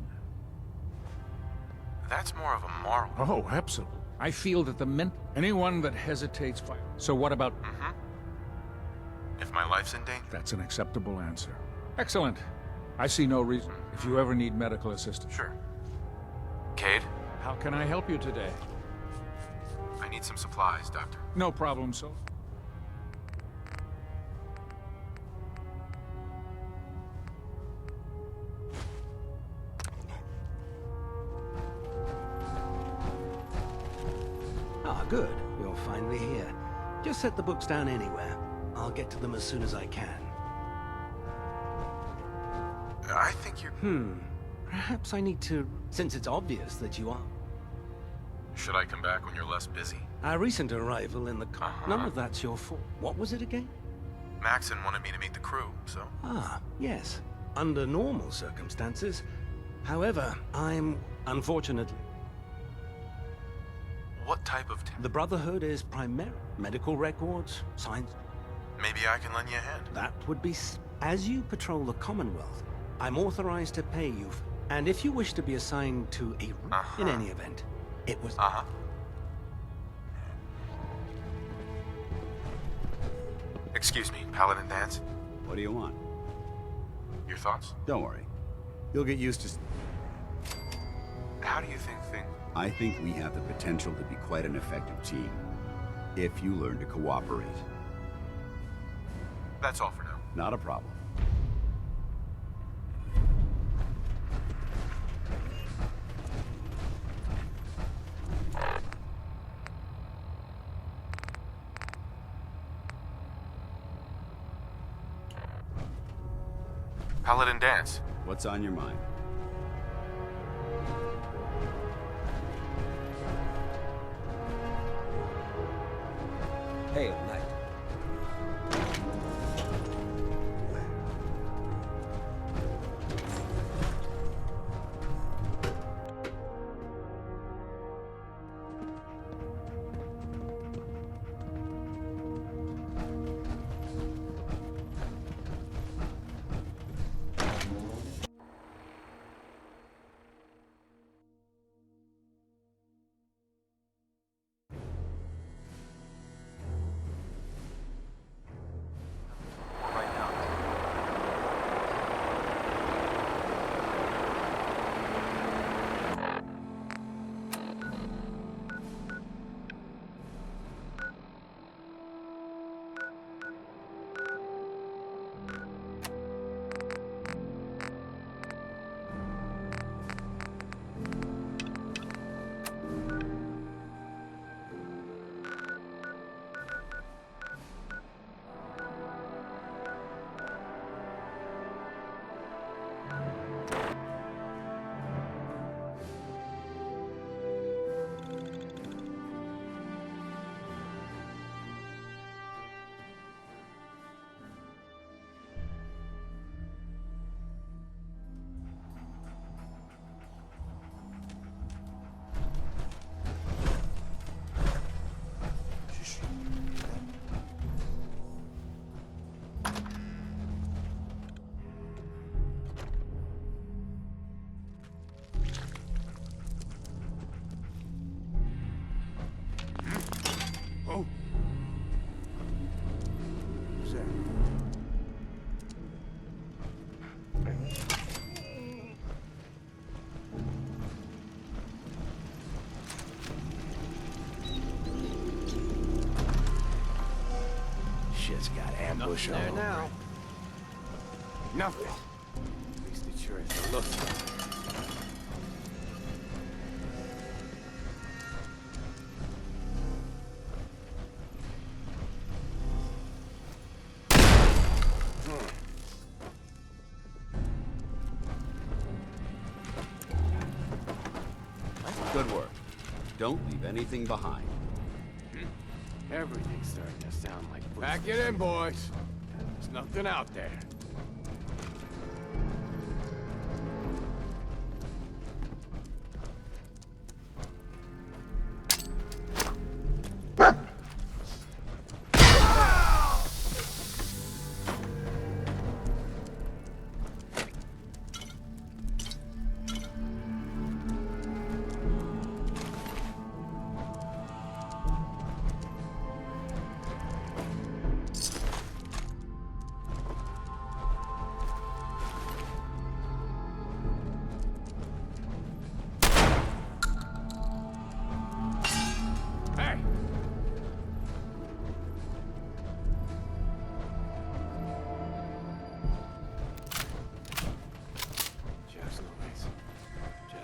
That's more of a moral... Oh, absolutely. I feel that anyone that hesitates fire. So what about... If my life's in danger? That's an acceptable answer. Excellent. I see no reason. If you ever need medical assistance. Sure. Cade? How can I help you today? I need some supplies, Doctor. No problem, sir. Ah, good. You're finally here. Just set the books down anywhere. I'll get to them as soon as I can. I think you're... Perhaps I need to... Since it's obvious that you are. Should I come back when you're less busy? Our recent arrival in the... None of that's your fault. What was it again? Maxon wanted me to meet the crew, so... Ah, yes. Under normal circumstances. However, I'm... Unfortunately... What type of... The Brotherhood is primarily medical records, science... Maybe I can lend you a hand. That would be... As you patrol the Commonwealth, I'm authorized to pay you, and if you wish to be assigned to a... In any event, it was... Excuse me, Paladin Dance? What do you want? Your thoughts? Don't worry. You'll get used to... How do you think things... I think we have the potential to be quite an effective team, if you learn to cooperate. That's all for now. Not a problem. Paladin Dance. What's on your mind? Hail, Knight. bush there all now. over. Nothing. At least it sure as it looks like. Good work. Don't leave anything behind. Everything's starting to sound like... Pack it in, boys. There's nothing out there.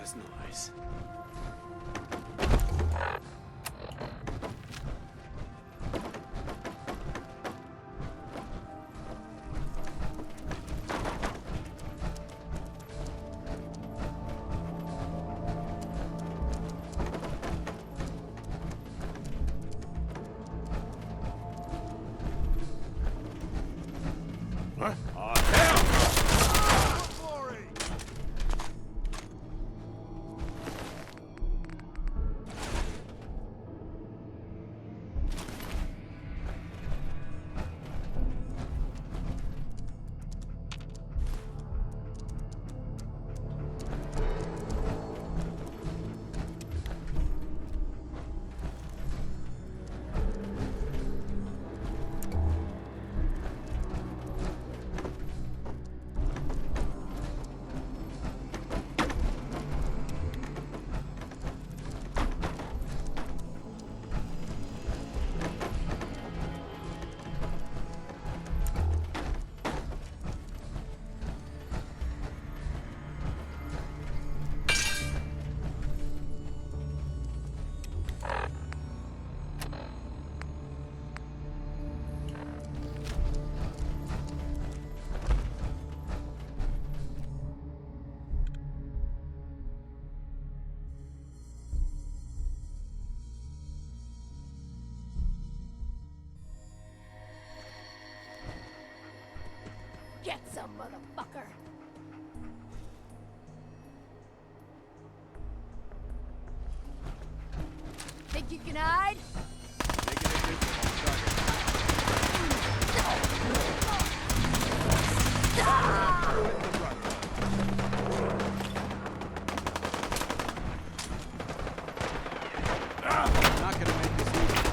Just noise. What? Oh, hell! Get some, motherfucker! Think you can hide? Not gonna make this easy.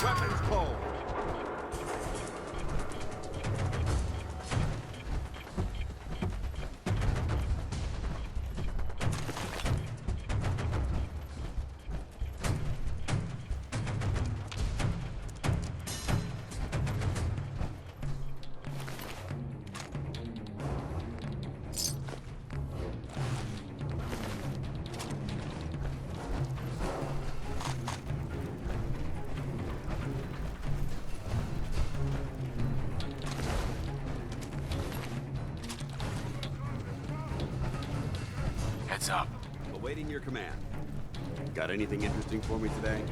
Weapons cold. What's up? Awaiting your command. Got anything interesting for me today?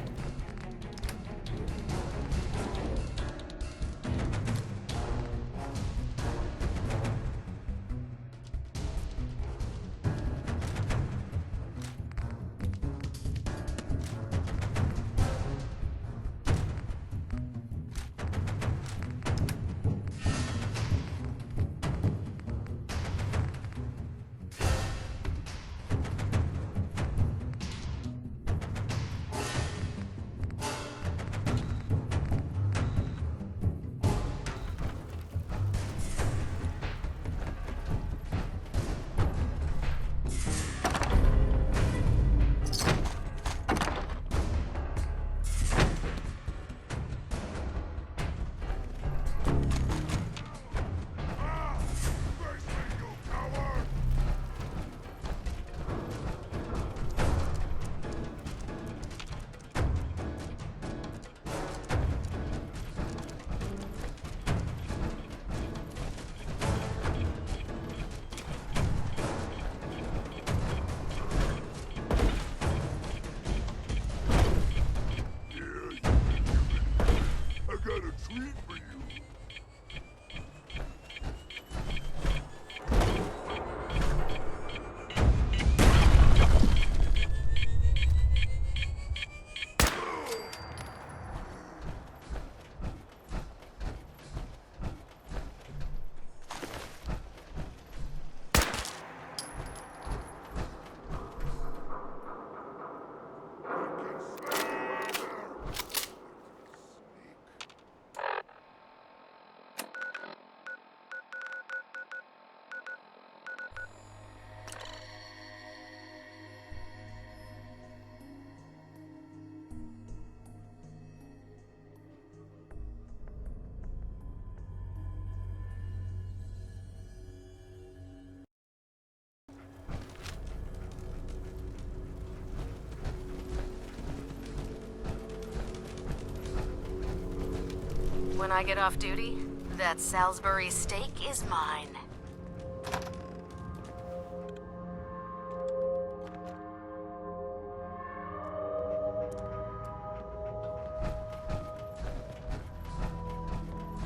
When I get off duty, that Salisbury steak is mine.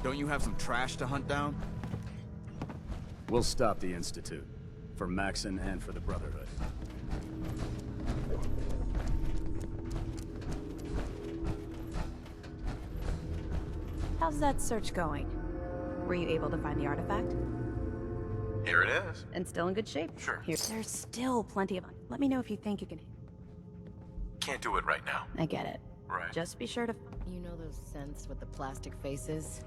Don't you have some trash to hunt down? We'll stop the Institute. For Maxon and for the Brotherhood. How's that search going? Were you able to find the artifact? Here it is. And still in good shape? Sure. There's still plenty of... Let me know if you think you can... Can't do it right now. I get it. Right. Just be sure to... You know those scents with the plastic faces?